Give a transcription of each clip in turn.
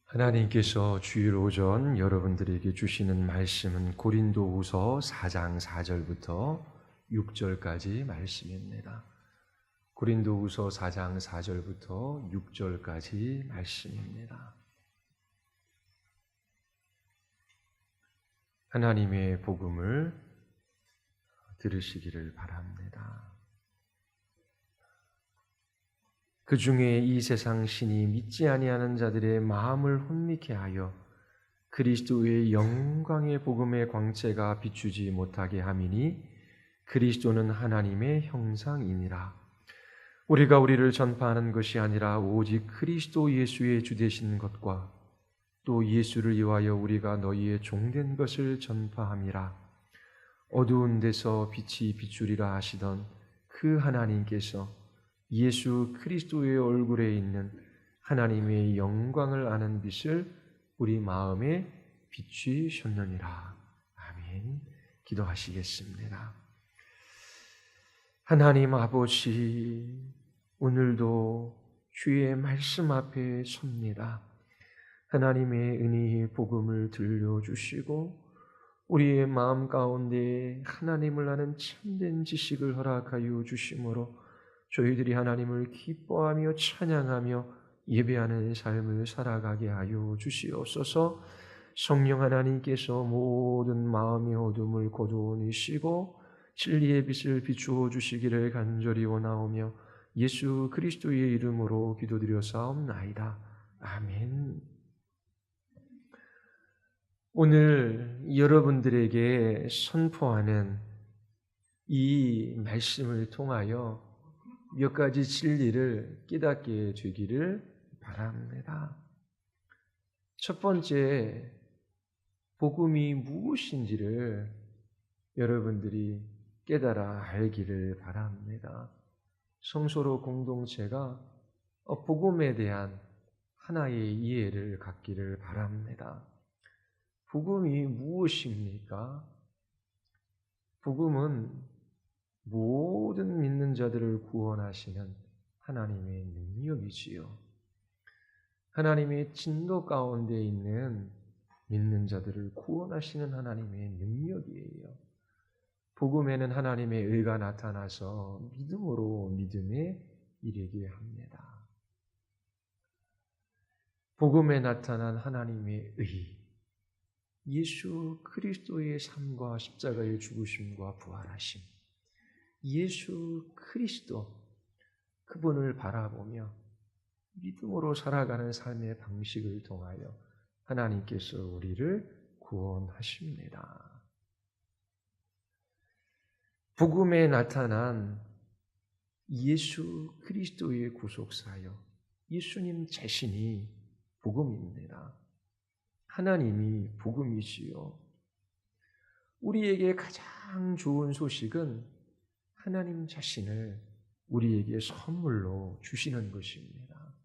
하나님께서 주일 오전 여러분들에게 주시는 말씀은 고린도후서 4장 4절부터 6절까지 말씀입니다. 고린도후서 4장 4절부터 6절까지 말씀입니다. 하나님의 복음을 들으시기를 바랍니다. 그 중에 이 세상 신이 믿지 아니하는 자들의 마음을 혼미케 하여 그리스도의 영광의 복음의 광채가 비추지 못하게 함이니 그리스도는 하나님의 형상이니라. 우리가 우리를 전파하는 것이 아니라 오직 그리스도 예수의 주 되신 것과 또 예수를 위하여 우리가 너희의 종된 것을 전파함이라. 어두운 데서 빛이 비추리라 하시던 그 하나님께서 예수 그리스도의 얼굴에 있는 하나님의 영광을 아는 빛을 우리 마음에 비추셨느니라. 아멘. 기도하시겠습니다. 하나님 아버지, 오늘도 주의 말씀 앞에 섭니다. 하나님의 은혜의 복음을 들려주시고 우리의 마음 가운데 하나님을 아는 참된 지식을 허락하여 주심으로 저희들이 하나님을 기뻐하며 찬양하며 예배하는 삶을 살아가게 하여 주시옵소서. 성령 하나님께서 모든 마음의 어둠을 거두어내시고 진리의 빛을 비추어 주시기를 간절히 원하오며 예수 그리스도의 이름으로 기도드려사옵나이다. 아멘. 오늘 여러분들에게 선포하는 이 말씀을 통하여 몇 가지 진리를 깨닫게 되기를 바랍니다. 첫 번째, 복음이 무엇인지를 여러분들이 깨달아 알기를 바랍니다. 성소로 공동체가 복음에 대한 하나의 이해를 갖기를 바랍니다. 복음이 무엇입니까? 복음은 모든 믿는 자들을 구원하시는 하나님의 능력이지요. 하나님의 진노 가운데 있는 믿는 자들을 구원하시는 하나님의 능력이에요. 복음에는 하나님의 의가 나타나서 믿음으로 믿음에 이르게 합니다. 복음에 나타난 하나님의 의, 예수 그리스도의 삶과 십자가의 죽으심과 부활하심, 예수 그리스도, 그분을 바라보며 믿음으로 살아가는 삶의 방식을 통하여 하나님께서 우리를 구원하십니다. 복음에 나타난 예수 그리스도의 구속사역, 예수님 자신이 복음입니다. 하나님이 복음이지요. 우리에게 가장 좋은 소식은 하나님 자신을 우리에게 선물로 주시는 것입니다.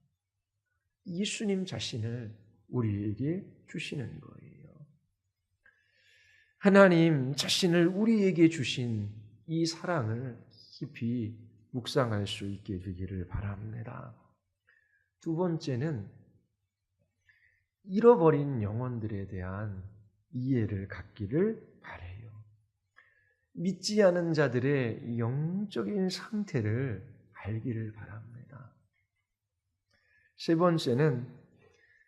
예수님 자신을 우리에게 주시는 거예요. 하나님 자신을 우리에게 주신 이 사랑을 깊이 묵상할 수 있게 되기를 바랍니다. 두 번째는 잃어버린 영혼들에 대한 이해를 갖기를 바라요. 믿지 않은 자들의 영적인 상태를 알기를 바랍니다. 세 번째는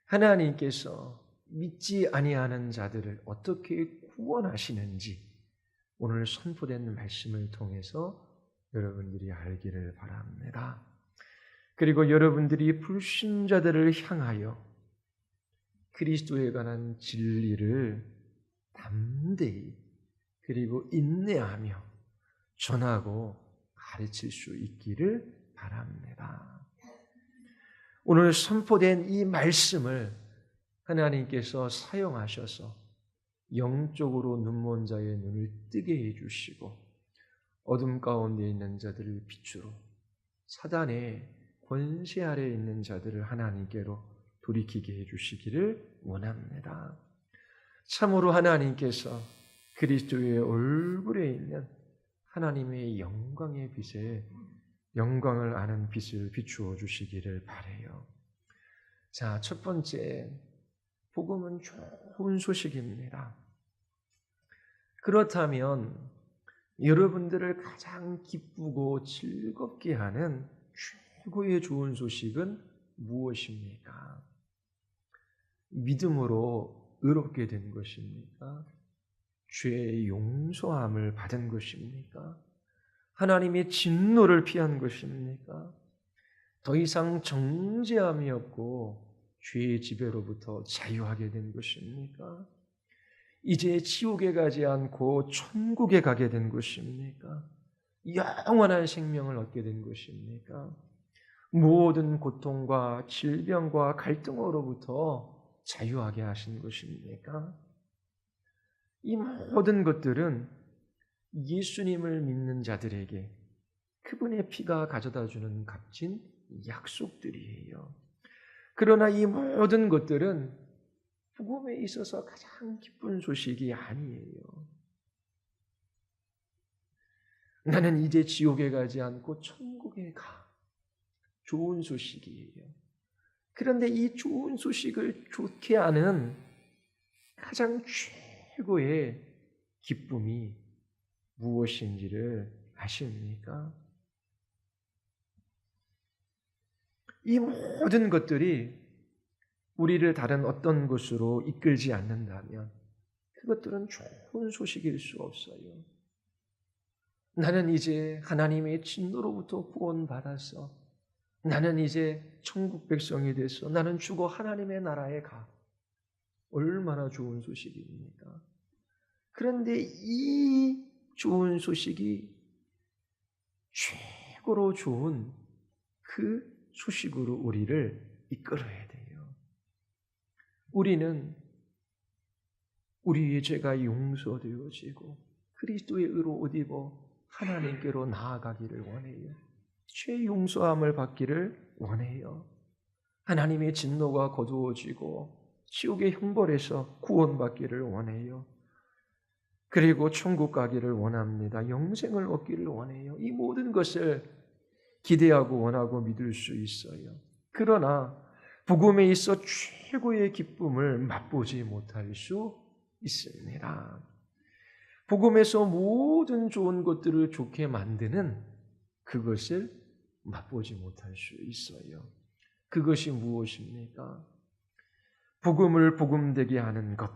하나님께서 믿지 아니하는 자들을 어떻게 구원하시는지 오늘 선포된 말씀을 통해서 여러분들이 알기를 바랍니다. 그리고 여러분들이 불신자들을 향하여 그리스도에 관한 진리를 담대히 그리고 인내하며 전하고 가르칠 수 있기를 바랍니다. 오늘 선포된 이 말씀을 하나님께서 사용하셔서 영적으로 눈먼 자의 눈을 뜨게 해주시고 어둠 가운데 있는 자들을 빛으로 사단의 권세 아래에 있는 자들을 하나님께로 돌이키게 해주시기를 원합니다. 참으로 하나님께서 그리스도의 얼굴에 있는 하나님의 영광의 빛에 영광을 아는 빛을 비추어 주시기를 바라요. 자, 첫 번째, 복음은 좋은 소식입니다. 그렇다면 여러분들을 가장 기쁘고 즐겁게 하는 최고의 좋은 소식은 무엇입니까? 믿음으로 의롭게 된 것입니까? 죄의 용서함을 받은 것입니까? 하나님의 진노를 피한 것입니까? 더 이상 정죄함이 없고 죄의 지배로부터 자유하게 된 것입니까? 이제 지옥에 가지 않고 천국에 가게 된 것입니까? 영원한 생명을 얻게 된 것입니까? 모든 고통과 질병과 갈등으로부터 자유하게 하신 것입니까? 이 모든 것들은 예수님을 믿는 자들에게 그분의 피가 가져다주는 값진 약속들이에요. 그러나 이 모든 것들은 복음에 있어서 가장 기쁜 소식이 아니에요. 나는 이제 지옥에 가지 않고 천국에 가. 좋은 소식이에요. 그런데 이 좋은 소식을 좋게 하는 가장 최고의 기쁨이 무엇인지를 아십니까? 이 모든 것들이 우리를 다른 어떤 곳으로 이끌지 않는다면 그것들은 좋은 소식일 수 없어요. 나는 이제 하나님의 진노로부터 구원받아서 나는 이제 천국 백성이 돼서 나는 죽어 하나님의 나라에 가. 얼마나 좋은 소식입니까? 그런데 이 좋은 소식이 최고로 좋은 그 소식으로 우리를 이끌어야 돼요. 우리는 우리의 죄가 용서되어지고 그리스도의 의로 옷 입어 하나님께로 나아가기를 원해요. 죄 용서함을 받기를 원해요. 하나님의 진노가 거두어지고 지옥의 형벌에서 구원받기를 원해요. 그리고 천국 가기를 원합니다. 영생을 얻기를 원해요. 이 모든 것을 기대하고 원하고 믿을 수 있어요. 그러나 복음에 있어 최고의 기쁨을 맛보지 못할 수 있습니다. 복음에서 모든 좋은 것들을 좋게 만드는 그것을 맛보지 못할 수 있어요. 그것이 무엇입니까? 복음을 복음되게 하는 것,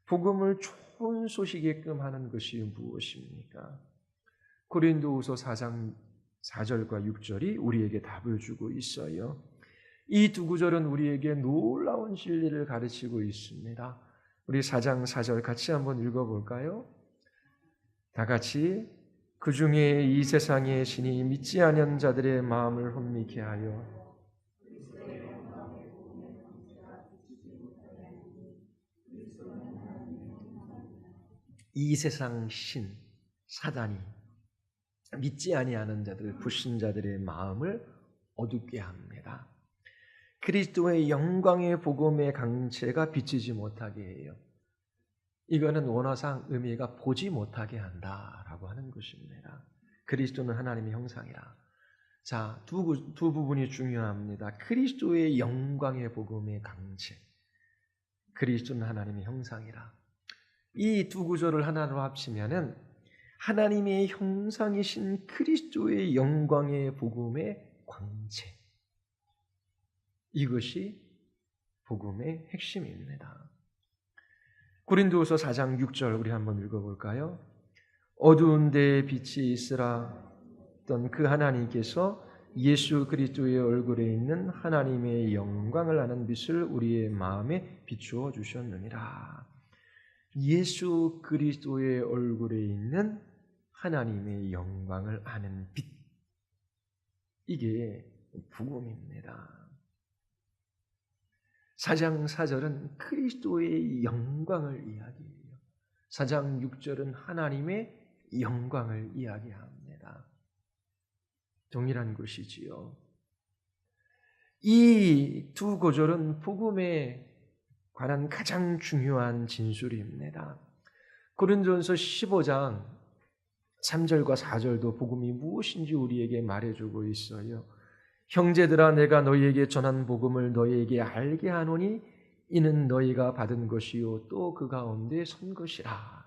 복음을 좋은 소식이게끔 하는 것이 무엇입니까? 고린도후서 4장 4절과 6절이 우리에게 답을 주고 있어요. 이 두 구절은 우리에게 놀라운 진리를 가르치고 있습니다. 우리 4장 4절 같이 한번 읽어볼까요? 다 같이 그 중에 이 세상의 신이 믿지 않은 자들의 마음을 혼미케 하여 이 세상 신 사단이 믿지 아니하는 자들 불신자들의 마음을 어둡게 합니다. 그리스도의 영광의 복음의 강체가 비치지 못하게 해요. 이거는 원어상 의미가 보지 못하게 한다라고 하는 것입니다. 그리스도는 하나님의 형상이라. 자, 두 부분이 중요합니다. 그리스도의 영광의 복음의 강체. 그리스도는 하나님의 형상이라. 이 두 구절을 하나로 합치면은 하나님의 형상이신 그리스도의 영광의 복음의 광채. 이것이 복음의 핵심입니다. 고린도후서 4장 6절 우리 한번 읽어볼까요? 어두운 데에 빛이 있으라 했던 그 하나님께서 예수 그리스도의 얼굴에 있는 하나님의 영광을 아는 빛을 우리의 마음에 비추어 주셨느니라. 예수 그리스도의 얼굴에 있는 하나님의 영광을 아는 빛. 이게 복음입니다. 4장 4절은 그리스도의 영광을 이야기해요. 4장 6절은 하나님의 영광을 이야기합니다. 동일한 것이지요. 이 두 구절은 복음에 관한 가장 중요한 진술입니다. 고린도전서 15장 3절과 4절도 복음이 무엇인지 우리에게 말해주고 있어요. 형제들아 내가 너희에게 전한 복음을 너희에게 알게 하노니 이는 너희가 받은 것이요 또 그 가운데 선 것이라.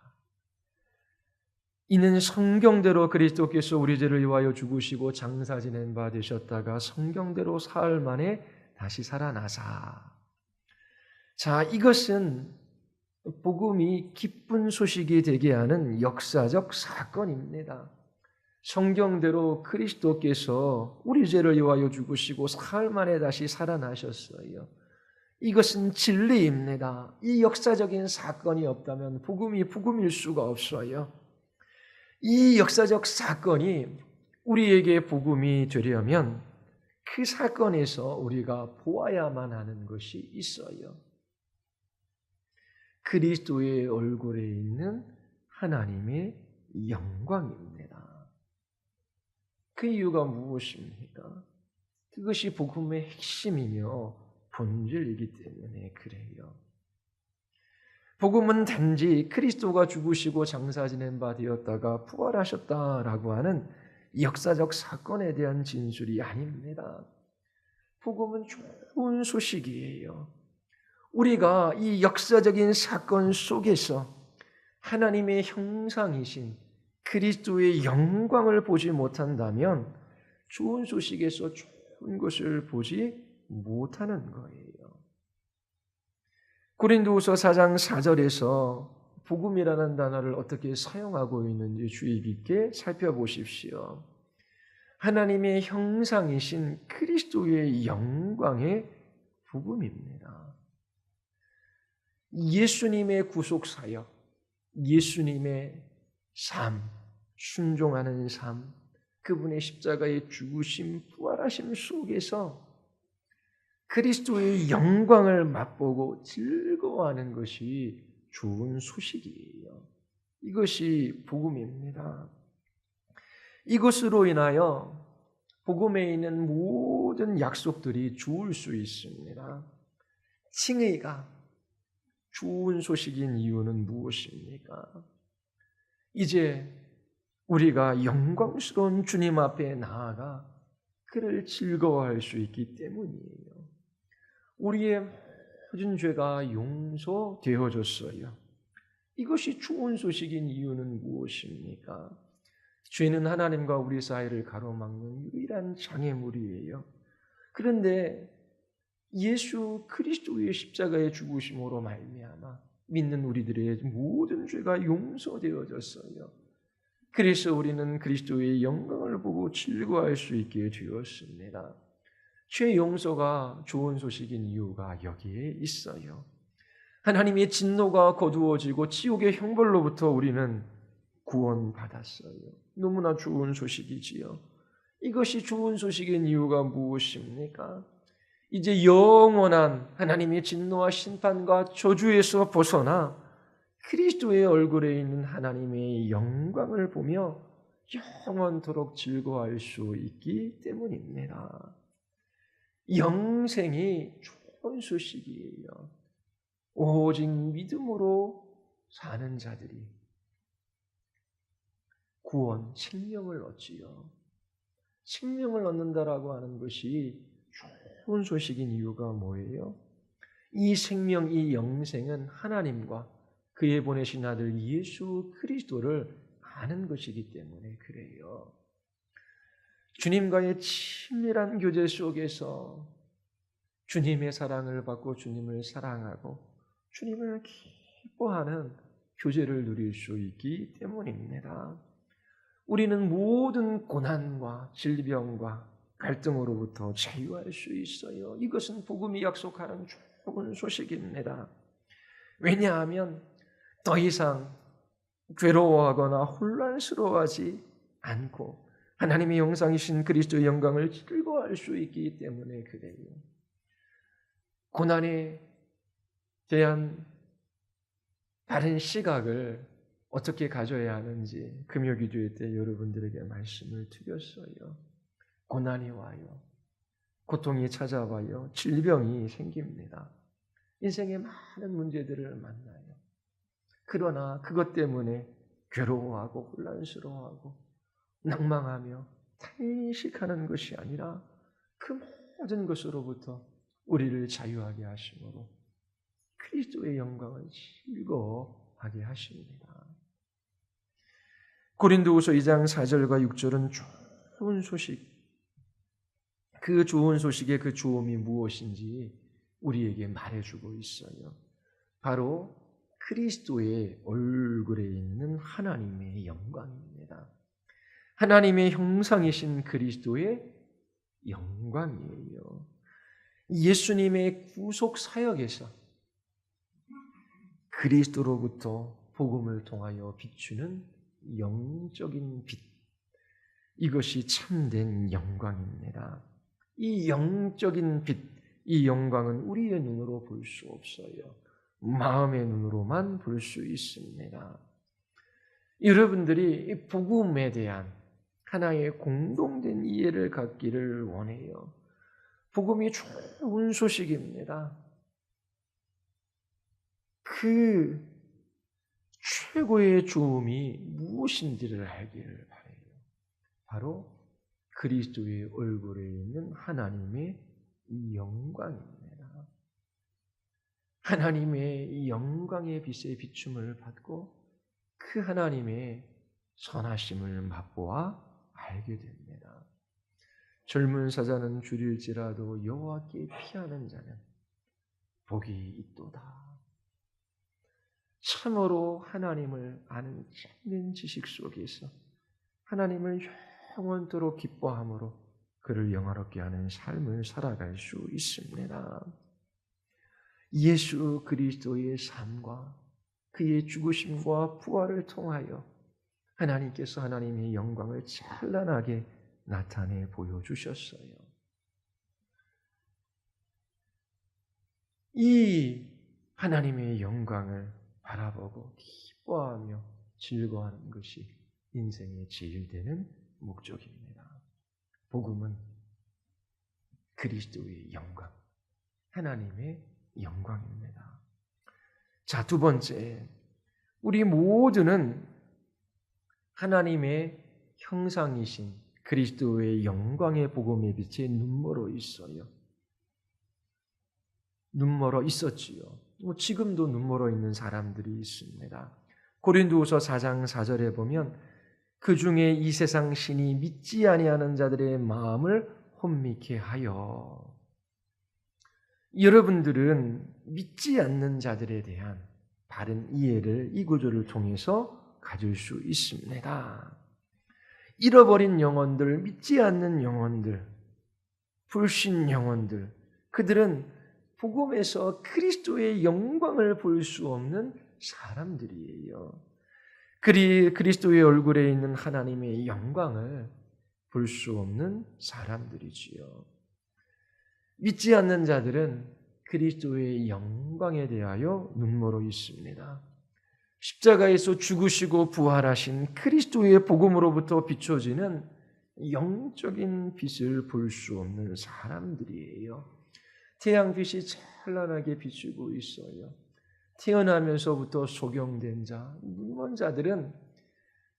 이는 성경대로 그리스도께서 우리 죄를 위하여 죽으시고 장사 지낸 바 되셨다가 성경대로 사흘 만에 다시 살아나사. 자, 이것은 복음이 기쁜 소식이 되게 하는 역사적 사건입니다. 성경대로 그리스도께서 우리 죄를 위하여 죽으시고 사흘 만에 다시 살아나셨어요. 이것은 진리입니다. 이 역사적인 사건이 없다면 복음이 복음일 수가 없어요. 이 역사적 사건이 우리에게 복음이 되려면 그 사건에서 우리가 보아야만 하는 것이 있어요. 그리스도의 얼굴에 있는 하나님의 영광입니다. 그 이유가 무엇입니까? 그것이 복음의 핵심이며 본질이기 때문에 그래요. 복음은 단지 그리스도가 죽으시고 장사 지낸 바 되었다가 부활하셨다라고 하는 역사적 사건에 대한 진술이 아닙니다. 복음은 좋은 소식이에요. 우리가 이 역사적인 사건 속에서 하나님의 형상이신 그리스도의 영광을 보지 못한다면 좋은 소식에서 좋은 것을 보지 못하는 거예요. 고린도후서 4장 4절에서 복음이라는 단어를 어떻게 사용하고 있는지 주의 깊게 살펴보십시오. 하나님의 형상이신 그리스도의 영광의 복음입니다. 예수님의 구속사역, 예수님의 삶, 순종하는 삶, 그분의 십자가의 죽으심, 부활하심 속에서 그리스도의 영광을 맛보고 즐거워하는 것이 좋은 소식이에요. 이것이 복음입니다. 이것으로 인하여 복음에 있는 모든 약속들이 좋을 수 있습니다. 칭의가 좋은 소식인 이유는 무엇입니까? 이제 우리가 영광스러운 주님 앞에 나아가 그를 즐거워할 수 있기 때문이에요. 우리의 모든 죄가 용서되어졌어요. 이것이 좋은 소식인 이유는 무엇입니까? 죄는 하나님과 우리 사이를 가로막는 유일한 장애물이에요. 그런데 예수 그리스도의 십자가의 죽으심으로 말미암아 믿는 우리들의 모든 죄가 용서되어졌어요. 그래서 우리는 그리스도의 영광을 보고 즐거워할 수 있게 되었습니다. 죄 용서가 좋은 소식인 이유가 여기에 있어요. 하나님의 진노가 거두어지고 지옥의 형벌로부터 우리는 구원받았어요. 너무나 좋은 소식이지요. 이것이 좋은 소식인 이유가 무엇입니까? 이제 영원한 하나님의 진노와 심판과 저주에서 벗어나 그리스도의 얼굴에 있는 하나님의 영광을 보며 영원토록 즐거워할 수 있기 때문입니다. 영생이 좋은 소식이에요. 오직 믿음으로 사는 자들이 구원, 생명을 얻지요. 생명을 얻는다라고 하는 것이 좋은 소식인 이유가 뭐예요? 이 생명, 이 영생은 하나님과 그의 보내신 아들 예수 그리스도를 아는 것이기 때문에 그래요. 주님과의 친밀한 교제 속에서 주님의 사랑을 받고 주님을 사랑하고 주님을 기뻐하는 교제를 누릴 수 있기 때문입니다. 우리는 모든 고난과 질병과 갈등으로부터 자유할 수 있어요. 이것은 복음이 약속하는 좋은 소식입니다. 왜냐하면 더 이상 괴로워하거나 혼란스러워하지 않고 하나님의 형상이신 그리스도의 영광을 즐거워할 수 있기 때문에 그래요. 고난에 대한 다른 시각을 어떻게 가져야 하는지 금요기도회 때 여러분들에게 말씀을 드렸어요. 고난이 와요. 고통이 찾아와요. 질병이 생깁니다. 인생의 많은 문제들을 만나요. 그러나 그것 때문에 괴로워하고 혼란스러워하고 낭망하며 탄식하는 것이 아니라 그 모든 것으로부터 우리를 자유하게 하심으로 그리스도의 영광을 즐거워하게 하십니다. 고린도후서 2장 4절과 6절은 좋은 소식, 그 좋은 소식의 그 좋음이 무엇인지 우리에게 말해주고 있어요. 바로 그리스도의 얼굴에 있는 하나님의 영광입니다. 하나님의 형상이신 그리스도의 영광이에요. 예수님의 구속 사역에서 그리스도로부터 복음을 통하여 비추는 영적인 빛, 이것이 참된 영광입니다. 이 영적인 빛, 이 영광은 우리의 눈으로 볼 수 없어요. 마음의 눈으로만 볼 수 있습니다. 여러분들이 이 복음에 대한 하나의 공동된 이해를 갖기를 원해요. 복음이 좋은 소식입니다. 그 최고의 좋음이 무엇인지를 알기를 바라요. 바로 그리스도의 얼굴에 있는 하나님의 영광입니다. 하나님의 영광의 빛에 비춤을 받고 그 하나님의 선하심을 맛보아 알게 됩니다. 젊은 사자는 줄일지라도 여호와께 피하는 자는 복이 있도다. 참으로 하나님을 아는 참된 지식 속에서 하나님을 영원토록 기뻐함으로 그를 영화롭게 하는 삶을 살아갈 수 있습니다. 예수 그리스도의 삶과 그의 죽으심과 부활을 통하여 하나님께서 하나님의 영광을 찬란하게 나타내 보여주셨어요. 이 하나님의 영광을 바라보고 기뻐하며 즐거워하는 것이 인생의 제일 되는 목적입니다. 복음은 그리스도의 영광, 하나님의 영광입니다. 자, 두 번째, 우리 모두는 하나님의 형상이신 그리스도의 영광의 복음의 빛에 눈멀어 있어요. 눈멀어 있었지요. 지금도 눈멀어 있는 사람들이 있습니다. 고린도후서 4장 4절에 보면 그 중에 이 세상 신이 믿지 아니하는 자들의 마음을 혼미케 하여. 여러분들은 믿지 않는 자들에 대한 바른 이해를 이 구절을 통해서 가질 수 있습니다. 잃어버린 영혼들, 믿지 않는 영혼들, 불신 영혼들, 그들은 복음에서 그리스도의 영광을 볼 수 없는 사람들이에요. 그리스도의 얼굴에 있는 하나님의 영광을 볼 수 없는 사람들이지요. 믿지 않는 자들은 그리스도의 영광에 대하여 눈멀어 있습니다. 십자가에서 죽으시고 부활하신 그리스도의 복음으로부터 비춰지는 영적인 빛을 볼 수 없는 사람들이에요. 태양빛이 찬란하게 비추고 있어요. 태어나면서부터 소경된 자, 눈먼 자들은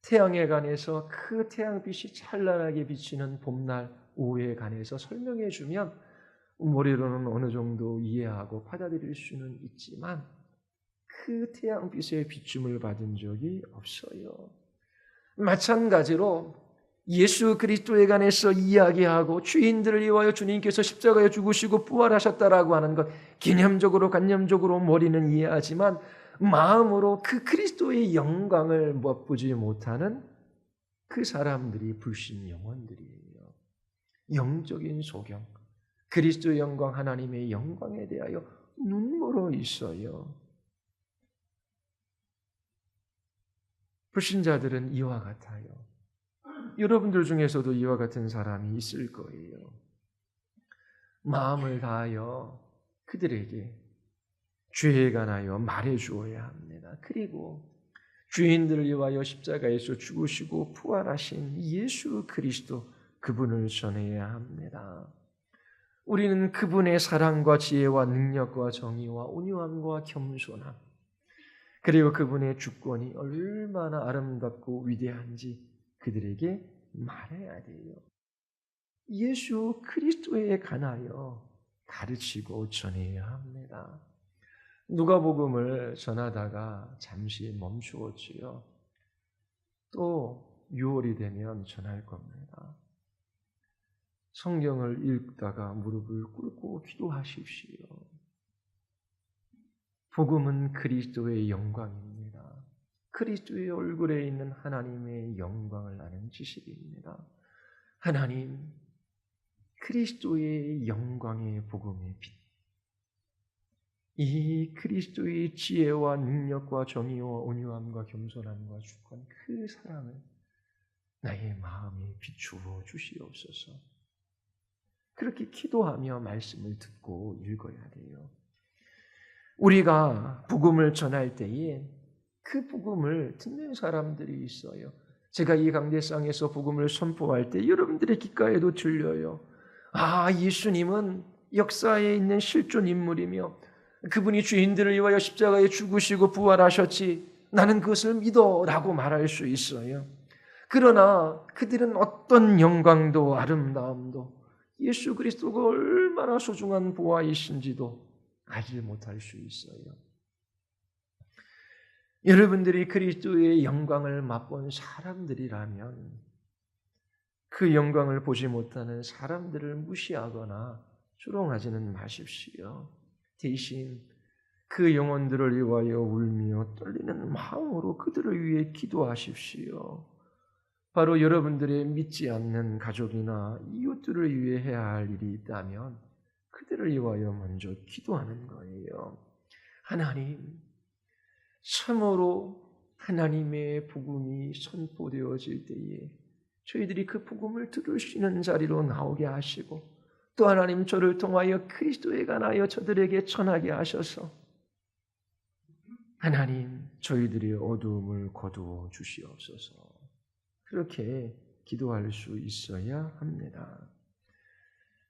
태양에 관해서 그 태양빛이 찬란하게 비치는 봄날 오후에 관해서 설명해 주면 머리로는 어느 정도 이해하고 받아들일 수는 있지만 그 태양빛의 비춤을 받은 적이 없어요. 마찬가지로 예수 그리스도에 관해서 이야기하고 주인들을 위하여 주님께서 십자가에 죽으시고 부활하셨다라고 하는 것 개념적으로 관념적으로 머리는 이해하지만 마음으로 그 그리스도의 영광을 맛보지 못하는 그 사람들이 불신 영혼들이에요. 영적인 소경, 그리스도의 영광, 하나님의 영광에 대하여 눈멀어 있어요. 불신자들은 이와 같아요. 여러분들 중에서도 이와 같은 사람이 있을 거예요. 마음을 다하여 그들에게 죄에 관하여 말해 주어야 합니다. 그리고 죄인들을 위하여 십자가에서 죽으시고 부활하신 예수 그리스도, 그분을 전해야 합니다. 우리는 그분의 사랑과 지혜와 능력과 정의와 온유함과 겸손함, 그리고 그분의 주권이 얼마나 아름답고 위대한지 그들에게 말해야 돼요. 예수 그리스도에 관하여 가르치고 전해야 합니다. 누가복음을 전하다가 잠시 멈추었지요. 또 6월이 되면 전할 겁니다. 성경을 읽다가 무릎을 꿇고 기도하십시오. 복음은 그리스도의 영광입니다. 그리스도의 얼굴에 있는 하나님의 영광을 아는 지식입니다. 하나님, 그리스도의 영광의 복음의 빛, 이 그리스도의 지혜와 능력과 정의와 온유함과 겸손함과 주권, 그 사랑을 나의 마음에 비추어 주시옵소서. 그렇게 기도하며 말씀을 듣고 읽어야 돼요. 우리가 복음을 전할 때에 그 복음을 듣는 사람들이 있어요. 제가 이 강대상에서 복음을 선포할 때 여러분들의 귓가에도 들려요. 아, 예수님은 역사에 있는 실존 인물이며 그분이 죄인들을 위하여 십자가에 죽으시고 부활하셨지, 나는 그것을 믿어 라고 말할 수 있어요. 그러나 그들은 어떤 영광도 아름다움도 예수 그리스도가 얼마나 소중한 보아이신지도 알지 못할 수 있어요. 여러분들이 그리스도의 영광을 맛본 사람들이라면 그 영광을 보지 못하는 사람들을 무시하거나 조롱하지는 마십시오. 대신 그 영혼들을 위하여 울며 떨리는 마음으로 그들을 위해 기도하십시오. 바로 여러분들의 믿지 않는 가족이나 이웃들을 위해 해야 할 일이 있다면 그들을 위하여 먼저 기도하는 거예요. 하나님, 참으로 하나님의 복음이 선포되어질 때에 저희들이 그 복음을 들을 수 있는 자리로 나오게 하시고, 또 하나님 저를 통하여 그리스도에 관하여 저들에게 전하게 하셔서 하나님 저희들의 어두움을 거두어 주시옵소서. 그렇게 기도할 수 있어야 합니다.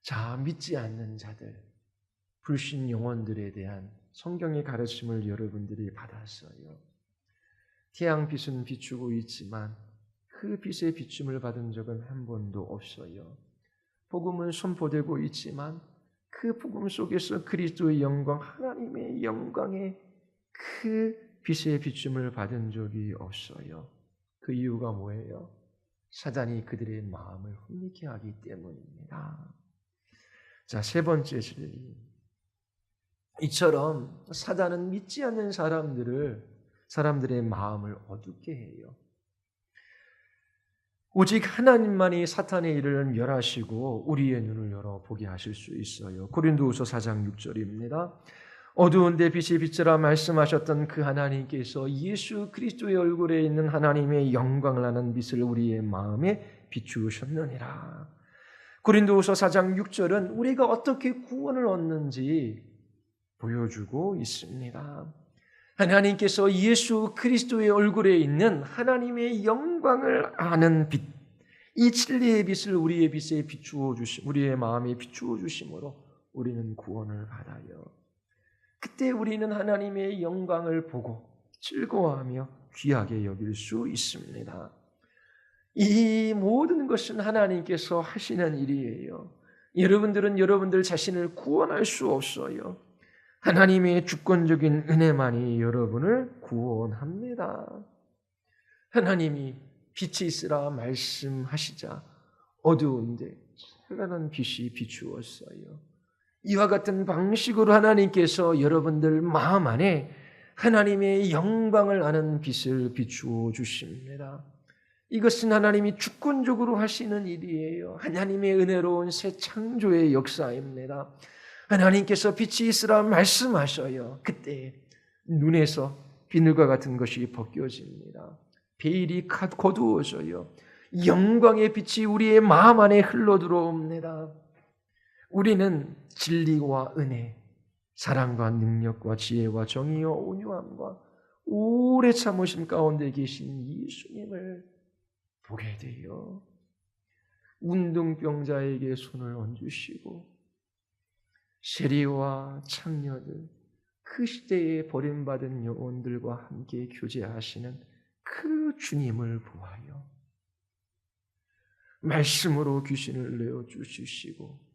자, 믿지 않는 자들, 불신 영혼들에 대한 성경의 가르침을 여러분들이 받았어요. 태양빛은 비추고 있지만 그 빛의 비춤을 받은 적은 한 번도 없어요. 복음은 선포되고 있지만 그 복음 속에서 그리스도의 영광, 하나님의 영광의 그 빛의 비춤을 받은 적이 없어요. 그 이유가 뭐예요? 사단이 그들의 마음을 혼미케 하기 때문입니다. 자, 세 번째 진리. 이처럼 사단은 믿지 않는 사람들의 마음을 어둡게 해요. 오직 하나님만이 사탄의 일을 멸하시고 우리의 눈을 열어 보게 하실 수 있어요. 고린도후서 4장 6절입니다. 어두운 데 빛이 비치라 말씀하셨던 그 하나님께서 예수 그리스도의 얼굴에 있는 하나님의 영광을 아는 빛을 우리의 마음에 비추셨느니라. 고린도후서 4장 6절은 우리가 어떻게 구원을 얻는지 보여주고 있습니다. 하나님께서 예수 그리스도의 얼굴에 있는 하나님의 영광을 아는 빛, 이 진리의 빛을 우리의 빛에 비추어 주심, 우리의 마음에 비추어 주심으로 우리는 구원을 받아요. 그때 우리는 하나님의 영광을 보고 즐거워하며 귀하게 여길 수 있습니다. 이 모든 것은 하나님께서 하시는 일이에요. 여러분들은 여러분들 자신을 구원할 수 없어요. 하나님의 주권적인 은혜만이 여러분을 구원합니다. 하나님이 빛이 있으라 말씀하시자 어두운데 찬란한 빛이 비추었어요. 이와 같은 방식으로 하나님께서 여러분들 마음 안에 하나님의 영광을 아는 빛을 비추어 주십니다. 이것은 하나님이 주권적으로 하시는 일이에요. 하나님의 은혜로운 새 창조의 역사입니다. 하나님께서 빛이 있으라 말씀하셔요. 그때 눈에서 비늘과 같은 것이 벗겨집니다. 베일이 거두어져요. 영광의 빛이 우리의 마음 안에 흘러들어옵니다. 우리는 진리와 은혜, 사랑과 능력과 지혜와 정의와 온유함과 오래 참으심 가운데 계신 예수님을 보게 돼요. 운동병자에게 손을 얹으시고 세리와 창녀들, 그 시대에 버림받은 영혼들과 함께 교제하시는 그 주님을 보아요. 말씀으로 귀신을 내어 주시고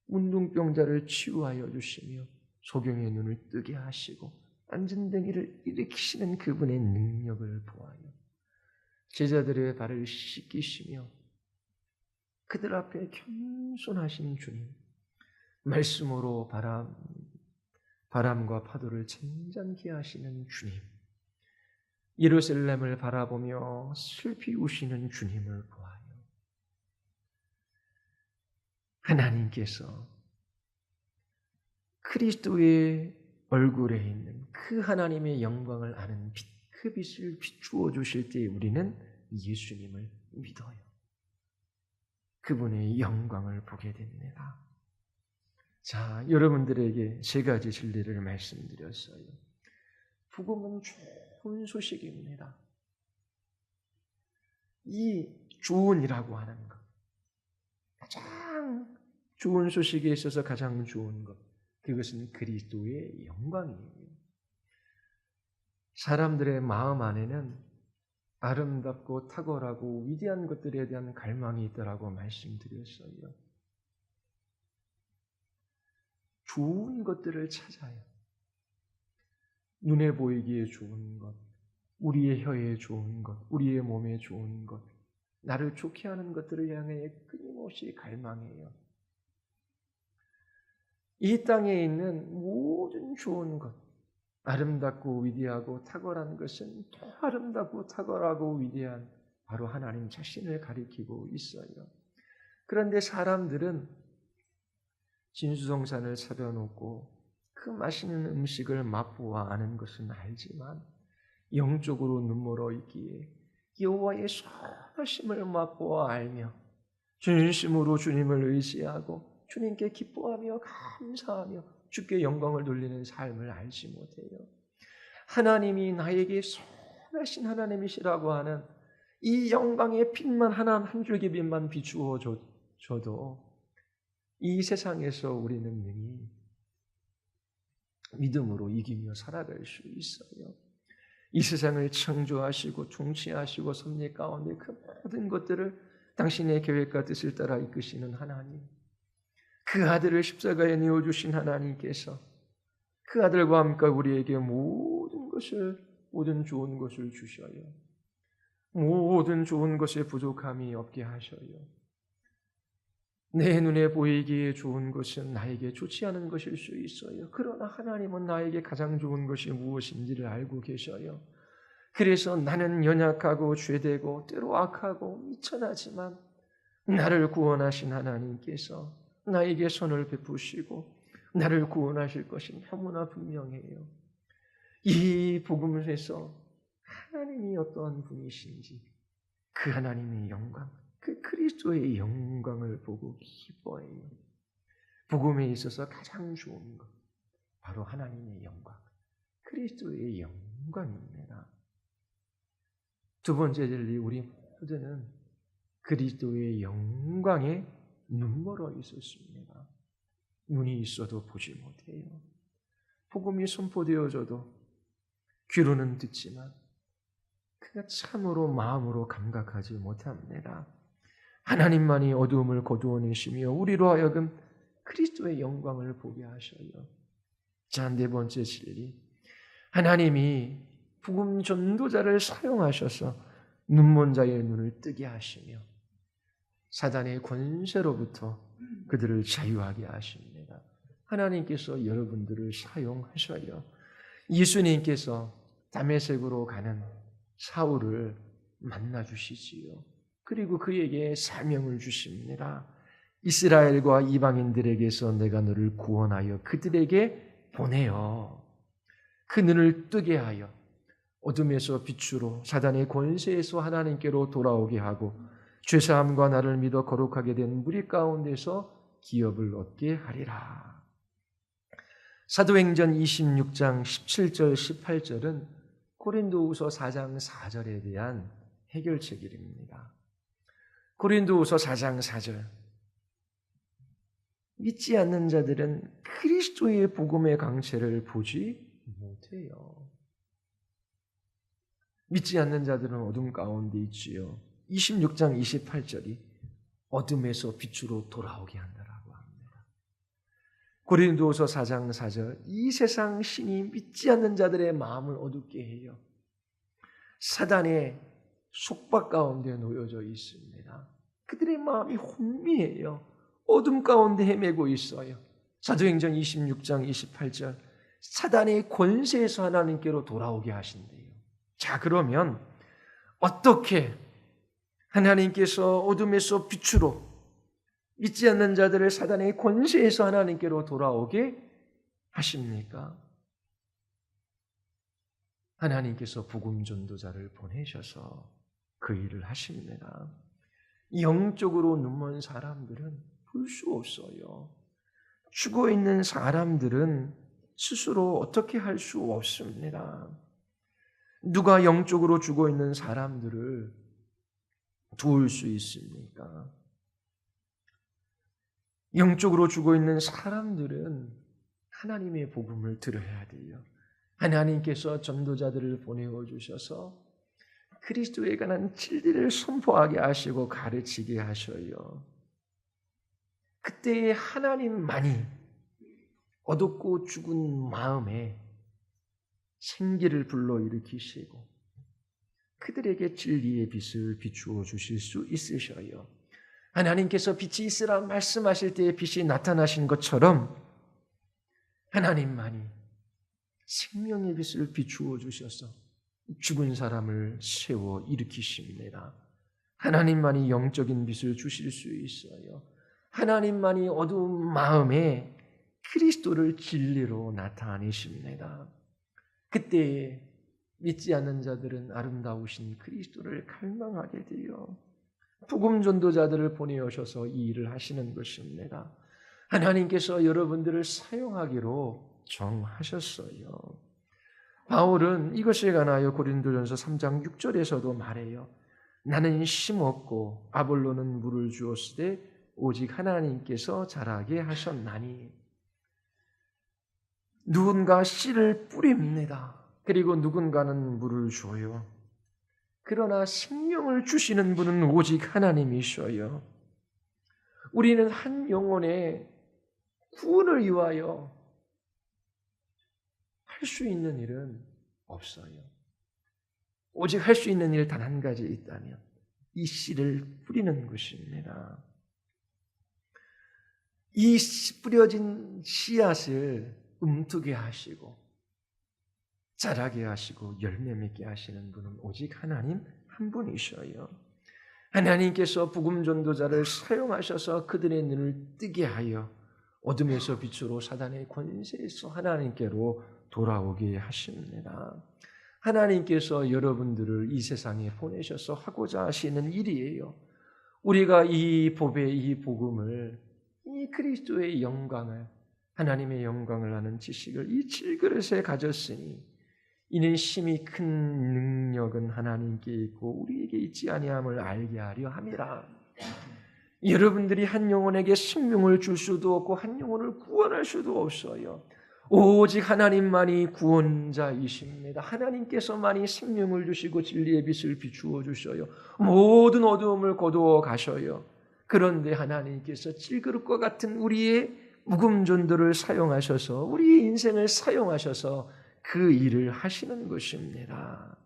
운동병자를 치유하여 주시며 소경의 눈을 뜨게 하시고 안전뱅이를 일으키시는 그분의 능력을 보아요. 제자들의 발을 씻기시며 그들 앞에 겸손하신 주님, 말씀으로 바람과 파도를 잔잔케 하시는 주님, 예루살렘을 바라보며 슬피 우시는 주님을 보아요. 하나님께서 그리스도의 얼굴에 있는 그 하나님의 영광을 아는 빛, 그 빛을 비추어 주실 때 우리는 예수님을 믿어요. 그분의 영광을 보게 됩니다. 자, 여러분들에게 세 가지 진리를 말씀드렸어요. 복음은 좋은 소식입니다. 이 좋은이라고 하는 것, 가장 좋은 소식에 있어서 가장 좋은 것, 그것은 그리스도의 영광이에요. 사람들의 마음 안에는 아름답고 탁월하고 위대한 것들에 대한 갈망이 있다라고 말씀드렸어요. 좋은 것들을 찾아요. 눈에 보이기에 좋은 것, 우리의 혀에 좋은 것, 우리의 몸에 좋은 것, 나를 좋게 하는 것들을 향해 끊임없이 갈망해요. 이 땅에 있는 모든 좋은 것, 아름답고 위대하고 탁월한 것은 더 아름답고 탁월하고 위대한 바로 하나님 자신을 가리키고 있어요. 그런데 사람들은 진수성찬을 차려놓고 그 맛있는 음식을 맛보아 아는 것은 알지만 영적으로 눈멀어 있기에 여호와의 선하심을 맛보아 알며 진심으로 주님을 의지하고 주님께 기뻐하며 감사하며 주께 영광을 돌리는 삶을 알지 못해요. 하나님이 나에게 선하신 하나님이시라고 하는 이 영광의 빛만 한 줄기 빛만 비추어 줘도 이 세상에서 우리는 능히 믿음으로 이기며 살아갈 수 있어요. 이 세상을 창조하시고 통치하시고 섭리 가운데 그 모든 것들을 당신의 계획과 뜻을 따라 이끄시는 하나님, 그 아들을 십자가에 내어주신 하나님께서 그 아들과 함께 우리에게 모든 좋은 것을 주셔요. 모든 좋은 것에 부족함이 없게 하셔요. 내 눈에 보이기에 좋은 것은 나에게 좋지 않은 것일 수 있어요. 그러나 하나님은 나에게 가장 좋은 것이 무엇인지를 알고 계셔요. 그래서 나는 연약하고 죄되고 때로 악하고 미천하지만 나를 구원하신 하나님께서 나에게 손을 베푸시고 나를 구원하실 것이 너무나 분명해요. 이 복음에서 하나님이 어떠한 분이신지 그 하나님의 영광, 그 그리스도의 영광을 보고 기뻐해요. 복음에 있어서 가장 좋은 것, 바로 하나님의 영광, 그리스도의 영광입니다. 두 번째 진리, 우리 모두는 그리스도의 영광에 눈멀어 있었습니다. 눈이 있어도 보지 못해요. 복음이 선포되어져도 귀로는 듣지만 그가 참으로 마음으로 감각하지 못합니다. 하나님만이 어두움을 거두어내시며 우리로 하여금 그리스도의 영광을 보게 하셔요. 자, 네 번째 진리, 하나님이 복음 전도자를 사용하셔서 눈먼 자의 눈을 뜨게 하시며 사단의 권세로부터 그들을 자유하게 하십니다. 하나님께서 여러분들을 사용하셔요. 예수님께서 다메섹으로 가는 사울을 만나주시지요. 그리고 그에게 사명을 주십니다. 이스라엘과 이방인들에게서 내가 너를 구원하여 그들에게 보내어 그 눈을 뜨게 하여 어둠에서 빛으로 사단의 권세에서 하나님께로 돌아오게 하고 죄사함과 나를 믿어 거룩하게 된 무리 가운데서 기업을 얻게 하리라. 사도행전 26장 17절 18절은 고린도후서 4장 4절에 대한 해결책입니다. 고린도후서 4장 4절, 믿지 않는 자들은 그리스도의 복음의 강체를 보지 못해요. 믿지 않는 자들은 어둠 가운데 있지요. 26장 28절이 어둠에서 빛으로 돌아오게 한다라고 합니다. 고린도후서 4장 4절, 이 세상 신이 믿지 않는 자들의 마음을 어둡게 해요. 사단의 속박 가운데 놓여져 있습니다. 그들의 마음이 혼미해요. 어둠 가운데 헤매고 있어요. 사도행전 26장 28절, 사단의 권세에서 하나님께로 돌아오게 하신대요. 자, 그러면 어떻게 하나님께서 어둠에서 빛으로 믿지 않는 자들을 사단의 권세에서 하나님께로 돌아오게 하십니까? 하나님께서 복음 전도자를 보내셔서 그 일을 하십니다. 영적으로 눈먼 사람들은 볼 수 없어요. 죽어있는 사람들은 스스로 어떻게 할 수 없습니다. 누가 영적으로 죽어있는 사람들을 도울 수 있습니까? 영적으로 죽어있는 사람들은 하나님의 복음을 들어야 돼요. 하나님께서 전도자들을 보내어 주셔서 그리스도에 관한 진리를 선포하게 하시고 가르치게 하셔요. 그때 하나님만이 어둡고 죽은 마음에 생기를 불러일으키시고 그들에게 진리의 빛을 비추어 주실 수 있으셔요. 하나님께서 빛이 있으라 말씀하실 때에 빛이 나타나신 것처럼 하나님만이 생명의 빛을 비추어 주셔서 죽은 사람을 세워 일으키십니다. 하나님만이 영적인 빛을 주실 수 있어요. 하나님만이 어두운 마음에 그리스도를 진리로 나타내십니다. 그때 믿지 않는 자들은 아름다우신 그리스도를 갈망하게 되어 복음 전도자들을 보내오셔서 이 일을 하시는 것입니다. 하나님께서 여러분들을 사용하기로 정하셨어요. 바울은 이것에 관하여 고린도전서 3장 6절에서도 말해요. 나는 심었고 아볼로는 물을 주었으되 오직 하나님께서 자라게 하셨나니. 누군가 씨를 뿌립니다. 그리고 누군가는 물을 줘요. 그러나 생명을 주시는 분은 오직 하나님이셔요. 우리는 한 영혼의 구원을 위하여 할 수 있는 일은 없어요. 오직 할 수 있는 일 단 한 가지 있다면 이 씨를 뿌리는 것입니다. 이 뿌려진 씨앗을 움트게 하시고 자라게 하시고 열매 맺게 하시는 분은 오직 하나님 한 분이셔요. 하나님께서 복음 전도자를 사용하셔서 그들의 눈을 뜨게 하여 어둠에서 빛으로 사단의 권세에서 하나님께로 돌아오게 하십니다. 하나님께서 여러분들을 이 세상에 보내셔서 하고자 하시는 일이에요. 우리가 이 법의 이 복음을, 이 그리스도의 영광을, 하나님의 영광을 아는 지식을 이 질그릇에 가졌으니 이는 심히 큰 능력은 하나님께 있고 우리에게 있지 아니함을 알게 하려 함이라. 여러분들이 한 영혼에게 생명을 줄 수도 없고 한 영혼을 구원할 수도 없어요. 오직 하나님만이 구원자이십니다. 하나님께서만이 생명을 주시고 진리의 빛을 비추어 주셔요. 모든 어두움을 거두어 가셔요. 그런데 하나님께서 질그릇과 같은 우리의 묵음 전도를 사용하셔서 우리의 인생을 사용하셔서 그 일을 하시는 것입니다.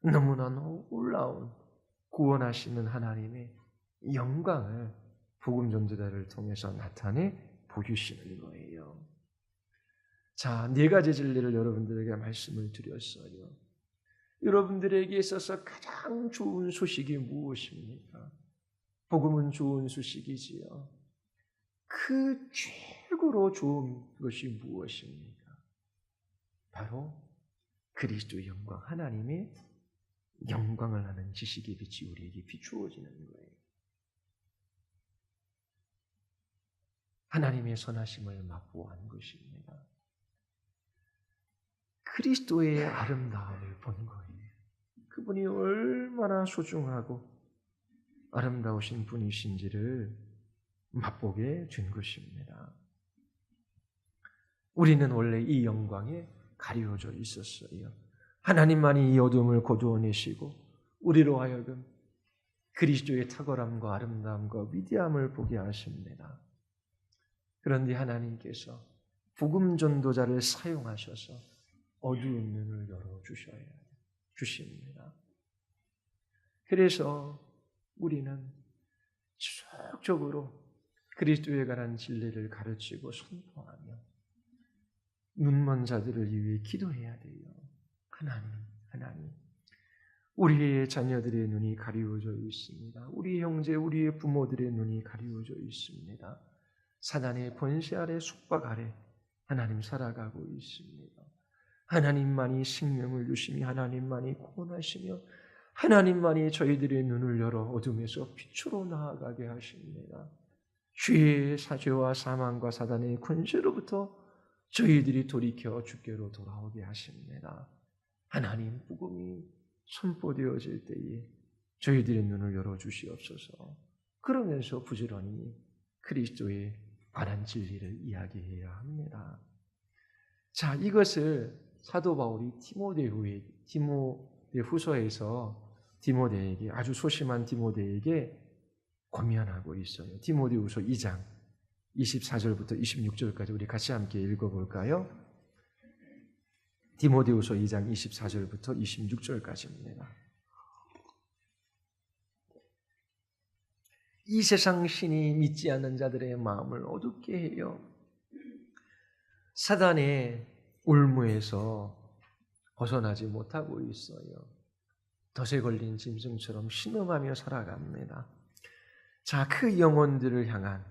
너무나 놀라운 구원하시는 하나님의 영광을 복음 전도자를 통해서 나타내 보여주시는 거예요. 자, 네 가지 진리를 여러분들에게 말씀을 드렸어요. 여러분들에게 있어서 가장 좋은 소식이 무엇입니까? 복음은 좋은 소식이지요. 그 최고로 좋은 것이 무엇입니까? 바로 그리스도의 영광, 하나님의 영광을 아는 지식의 빛이 우리에게 비추어지는 거예요. 하나님의 선하심을 맛보한 것입니다. 그리스도의 아름다움을 본 거예요. 그분이 얼마나 소중하고 아름다우신 분이신지를 맛보게 된 것입니다. 우리는 원래 이 영광에 가려져 있었어요. 하나님만이 이 어둠을 거두어내시고 우리로 하여금 그리스도의 탁월함과 아름다움과 위대함을 보게 하십니다. 그런데 하나님께서 복음 전도자를 사용하셔서 어두운 눈을 열어주셔야 주십니다. 그래서 우리는 지속적으로 그리스도에 관한 진리를 가르치고 선포하며 눈먼 자들을 위해 기도해야 돼요. 하나님, 우리의 자녀들의 눈이 가리워져 있습니다. 우리 형제, 우리의 부모들의 눈이 가리워져 있습니다. 사단의 번시 아래 숙박 아래 하나님 살아가고 있습니다. 하나님만이 생명을 주시며 하나님만이 구원하시며 하나님만이 저희들의 눈을 열어 어둠에서 빛으로 나아가게 하십니다. 죄의 사죄와 사망과 사단의 권세로부터 저희들이 돌이켜 주께로 돌아오게 하십니다. 하나님 복음이 선포되어질 때에 저희들의 눈을 열어주시옵소서. 그러면서 부지런히 그리스도의 관한 진리를 이야기해야 합니다. 자, 이것을 사도 바울이 디모데후서에서 디모데에게 아주 소심한 디모데에게 권면하고 있어요. 디모데후서 2장 24절부터 26절까지 우리 같이 함께 읽어볼까요? 디모데후서 2장 24절부터 26절까지입니다. 이 세상 신이 믿지 않는 자들의 마음을 어둡게 해요. 사단의 올무에서 벗어나지 못하고 있어요. 덫에 걸린 짐승처럼 신음하며 살아갑니다. 자, 그 영혼들을 향한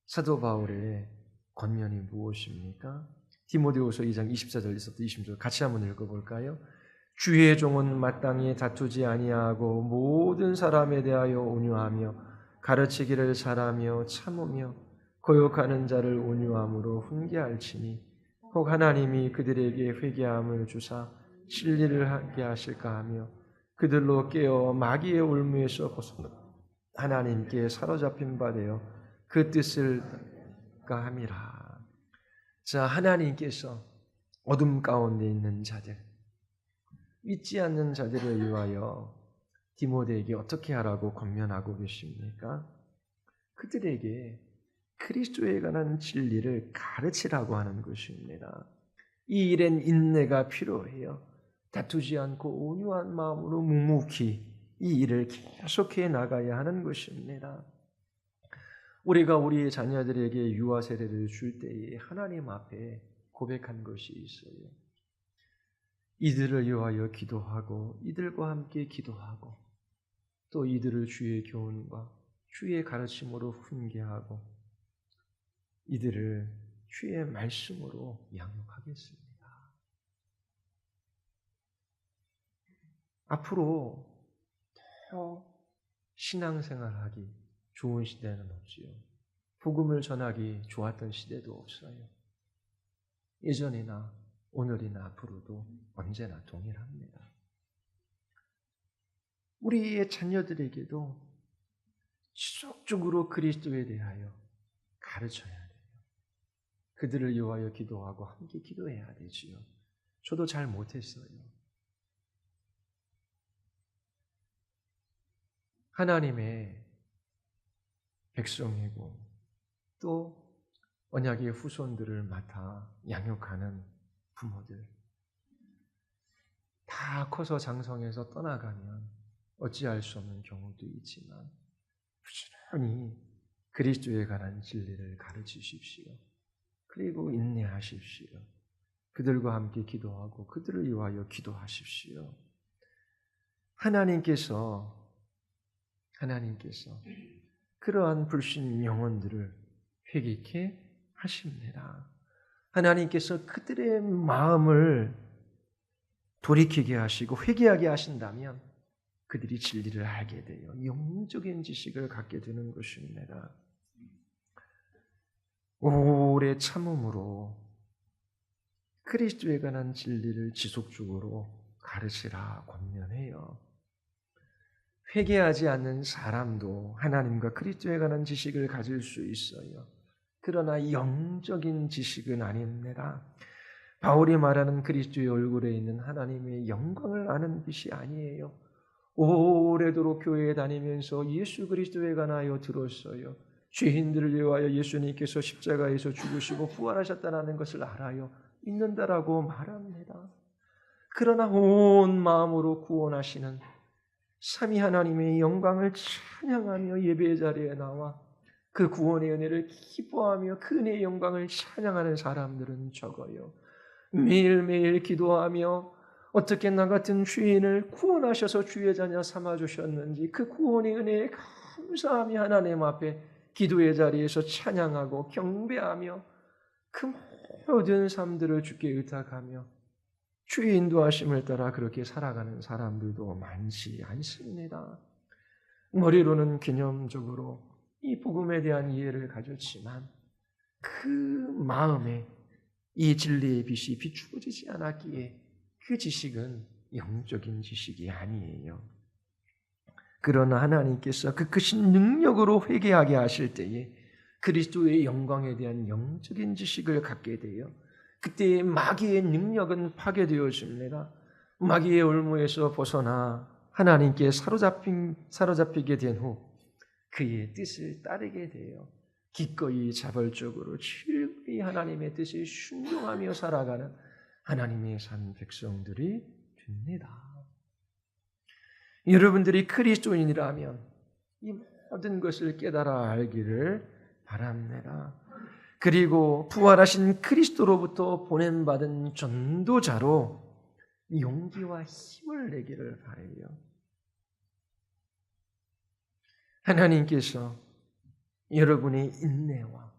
사도 바울의 권면이 무엇입니까? 디모데후서 2장 24절에서부터 20절 같이 한번 읽어볼까요? 주의 종은 마땅히 다투지 아니하고 모든 사람에 대하여 온유하며 가르치기를 잘하며 참으며 거역하는 자를 온유함으로 훈계할지니 혹 하나님이 그들에게 회개함을 주사 진리를 하게 하실까 하며 그들로 깨어 마귀의 올무에서 벗어나 하나님께 사로잡힌 바 되어 그 뜻을 가함이라. 자, 하나님께서 어둠 가운데 있는 자들, 믿지 않는 자들을 위하여 디모데에게 어떻게 하라고 권면하고 계십니까? 그들에게 그리스도에 관한 진리를 가르치라고 하는 것입니다. 이 일엔 인내가 필요해요. 다투지 않고 온유한 마음으로 묵묵히 이 일을 계속해 나가야 하는 것입니다. 우리가 우리의 자녀들에게 유아 세례를 줄 때에 하나님 앞에 고백한 것이 있어요. 이들을 위하여 기도하고 이들과 함께 기도하고 또 이들을 주의 교훈과 주의 가르침으로 훈계하고 이들을 주의 말씀으로 양육하겠습니다. 앞으로 더 신앙생활하기 좋은 시대는 없지요. 복음을 전하기 좋았던 시대도 없어요. 예전이나 오늘이나 앞으로도 언제나 동일합니다. 우리의 자녀들에게도 지속적으로 그리스도에 대하여 가르쳐야 돼요. 그들을 위하여 기도하고 함께 기도해야 되지요. 저도 잘 못했어요. 하나님의 백성이고 또 언약의 후손들을 맡아 양육하는 부모들 다 커서 장성해서 떠나가면 어찌할 수 없는 경우도 있지만 부지런히 그리스도에 관한 진리를 가르치십시오. 그리고 인내하십시오. 그들과 함께 기도하고 그들을 위하여 기도하십시오. 하나님께서 그러한 불신 영혼들을 회개케 하십니다. 하나님께서 그들의 마음을 돌이키게 하시고 회개하게 하신다면 그들이 진리를 알게 돼요. 영적인 지식을 갖게 되는 것입니다. 오래 참음으로 그리스도에 관한 진리를 지속적으로 가르치라 권면해요. 회개하지 않는 사람도 하나님과 그리스도에 관한 지식을 가질 수 있어요. 그러나 영적인 지식은 아닙니다. 바울이 말하는 그리스도의 얼굴에 있는 하나님의 영광을 아는 빛이 아니에요. 오래도록 교회에 다니면서 예수 그리스도에 관하여 들었어요. 죄인들을 위하여 예수님께서 십자가에서 죽으시고 부활하셨다는 것을 알아요. 믿는다라고 말합니다. 그러나 온 마음으로 구원하시는 삼위 하나님의 영광을 찬양하며 예배 자리에 나와 그 구원의 은혜를 기뻐하며 그 은혜의 영광을 찬양하는 사람들은 적어요. 매일매일 기도하며 어떻게 나 같은 죄인을 구원하셔서 주의 자녀 삼아주셨는지 그 구원의 은혜에 감사하며 하나님 앞에 기도의 자리에서 찬양하고 경배하며 그 모든 삶들을 주께 의탁하며 주의 인도하심을 따라 그렇게 살아가는 사람들도 많지 않습니다. 머리로는 개념적으로 이 복음에 대한 이해를 가졌지만 그 마음에 이 진리의 빛이 비추어지지 않았기에 그 지식은 영적인 지식이 아니에요. 그러나 하나님께서 그 크신 능력으로 회개하게 하실 때에 그리스도의 영광에 대한 영적인 지식을 갖게 되어 그때 마귀의 능력은 파괴되어집니다. 마귀의 올무에서 벗어나 하나님께 사로잡히게 된 후 그의 뜻을 따르게 되어 기꺼이 자발적으로 즐거이 하나님의 뜻을 순종하며 살아가는 하나님의 산 백성들이 됩니다. 여러분들이 그리스도인이라면 이 모든 것을 깨달아 알기를 바랍니다. 그리고 부활하신 그리스도로부터 보냄받은 전도자로 용기와 힘을 내기를 바라요. 하나님께서 여러분의 인내와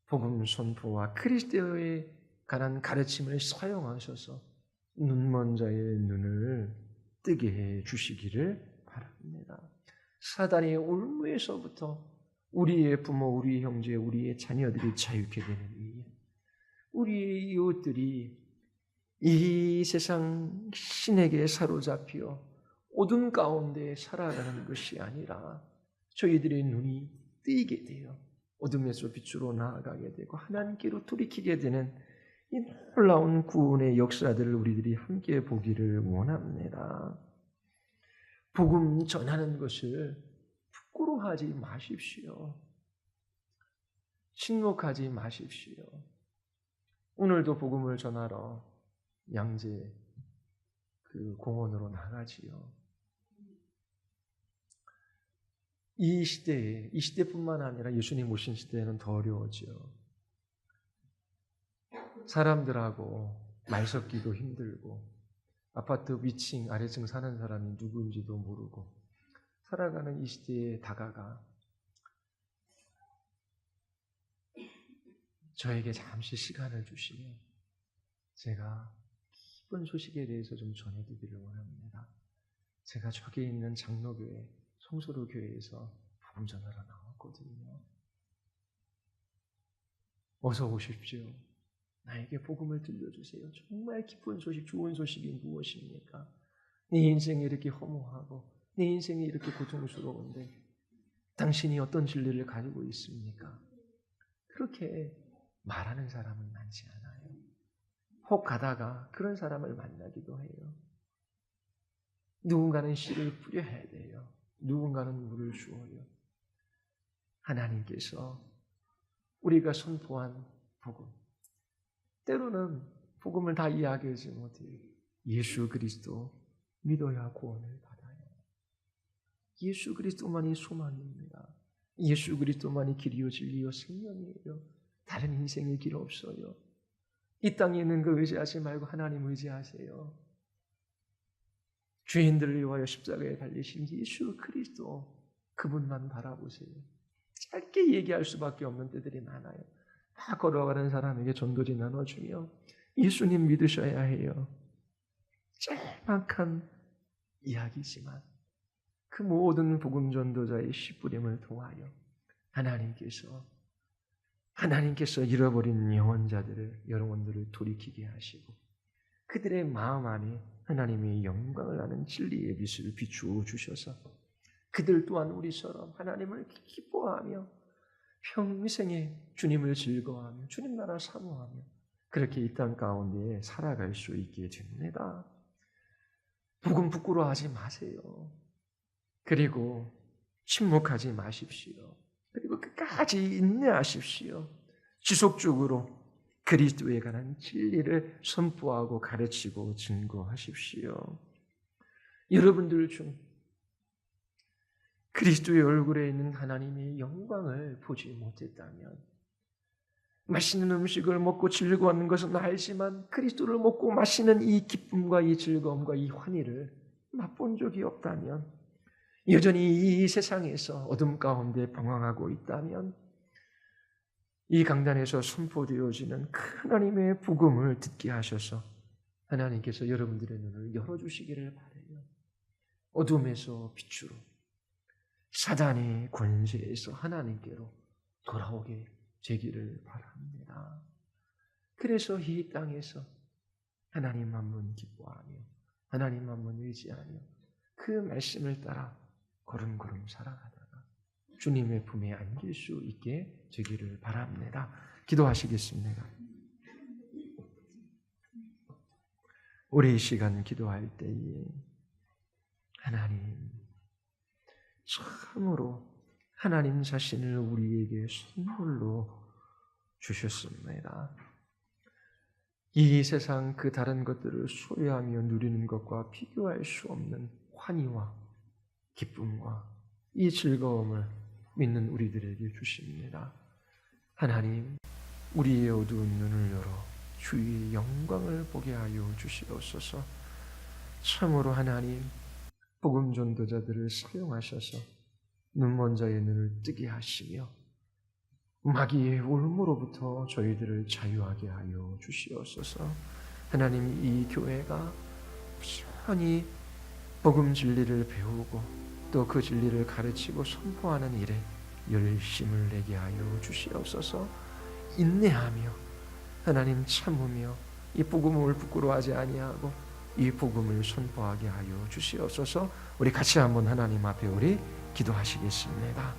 복음 선포와 그리스도에 관한 가르침을 사용하셔서 눈먼 자의 눈을 뜨게 해 주시기를 바랍니다. 사단의 올무에서부터 우리의 부모, 우리의 형제, 우리의 자녀들이 자유케 되는 일, 우리의 이웃들이 이 세상 신에게 사로잡혀 어둠 가운데 살아가는 것이 아니라 저희들의 눈이 뜨이게 되어 어둠에서 빛으로 나아가게 되고 하나님께로 돌이키게 되는 이 놀라운 구원의 역사들을 우리들이 함께 보기를 원합니다. 복음 전하는 것을 부끄러워하지 마십시오. 침묵하지 마십시오. 오늘도 복음을 전하러 양재 그 공원으로 나가지요. 이 시대뿐만 아니라 예수님 오신 시대에는 더 어려워지요. 사람들하고 말 섞기도 힘들고 아파트 위층 아래층 사는 사람이 누구인지도 모르고 살아가는 이 시대에 다가가 저에게 잠시 시간을 주시면 제가 기쁜 소식에 대해서 좀 전해드리기를 원합니다. 제가 저기 있는 장로교회, 성소로 교회에서 복음 전하러 나왔거든요. 어서 오십시오. 나에게 복음을 들려주세요. 정말 기쁜 소식, 좋은 소식이 무엇입니까? 네 인생이 이렇게 허무하고 내 인생이 이렇게 고통스러운데 당신이 어떤 진리를 가지고 있습니까? 그렇게 말하는 사람은 많지 않아요. 혹 가다가 그런 사람을 만나기도 해요. 누군가는 씨를 뿌려야 돼요. 누군가는 물을 주어요. 하나님께서 우리가 선포한 복음, 때로는 복음을 다 이야기하지 못해요. 예수 그리스도 믿어야 구원을 받아요. 예수 그리스도만이 소망입니다. 예수 그리스도만이 길이요 진리요 생명이에요. 다른 인생의 길 없어요. 이 땅에 있는 거 의지하지 말고 하나님 의지하세요. 죄인들을 위하여 십자가에 달리신 예수 그리스도 그분만 바라보세요. 짧게 얘기할 수밖에 없는 때들이 많아요. 다 걸어가는 사람에게 전도지 나눠주며 예수님 믿으셔야 해요. 짤막한 이야기지만 그 모든 복음 전도자의 씨뿌림을 통하여 하나님께서 잃어버린 영혼자들을 영혼들을 돌이키게 하시고 그들의 마음 안에 하나님의 영광을 아는 진리의 빛을 비추어 주셔서 그들 또한 우리처럼 하나님을 기뻐하며 평생에 주님을 즐거워하며 주님 나라 사모하며 그렇게 이 땅 가운데 살아갈 수 있게 됩니다. 복음 부끄러워하지 마세요. 그리고 침묵하지 마십시오. 그리고 그리고 끝까지 인내하십시오. 지속적으로 그리스도에 관한 진리를 선포하고 가르치고 증거하십시오. 여러분들 중 그리스도의 얼굴에 있는 하나님의 영광을 보지 못했다면, 맛있는 음식을 먹고 즐거워하는 것은 알지만 그리스도를 먹고 마시는 이 기쁨과 이 즐거움과 이 환희를 맛본 적이 없다면, 여전히 이 세상에서 어둠 가운데 방황하고 있다면, 이 강단에서 선포되어지는 큰 하나님의 복음을 듣게 하셔서 하나님께서 여러분들의 눈을 열어주시기를 바라요. 어둠에서 빛으로, 사단의 권세에서 하나님께로 돌아오게 되기를 바랍니다. 그래서 이 땅에서 하나님만만 기뻐하며 하나님만만 의지하며 그 말씀을 따라 걸음걸음 살아가다가 주님의 품에 안길 수 있게 되기를 바랍니다. 기도하시겠습니다. 우리 이 시간 기도할 때에 하나님, 참으로 하나님 자신을 우리에게 선물로 주셨습니다. 이 세상 그 다른 것들을 소유하며 누리는 것과 비교할 수 없는 환희와 기쁨과 이 즐거움을 믿는 우리들에게 주십니다. 하나님, 우리의 어두운 눈을 열어 주의 영광을 보게 하여 주시옵소서. 참으로 하나님, 복음 전도자들을 사용하셔서 눈먼 자의 눈을 뜨게 하시며 마귀의 올무로부터 저희들을 자유하게 하여 주시옵소서. 하나님, 이 교회가 편히 복음 진리를 배우고 또 그 진리를 가르치고 선포하는 일에 열심을 내게 하여 주시옵소서. 인내하며 하나님 참으며 이 복음을 부끄러워하지 아니하고 이 복음을 선포하게 하여 주시옵소서. 우리 같이 한번 하나님 앞에 우리 기도하시겠습니다.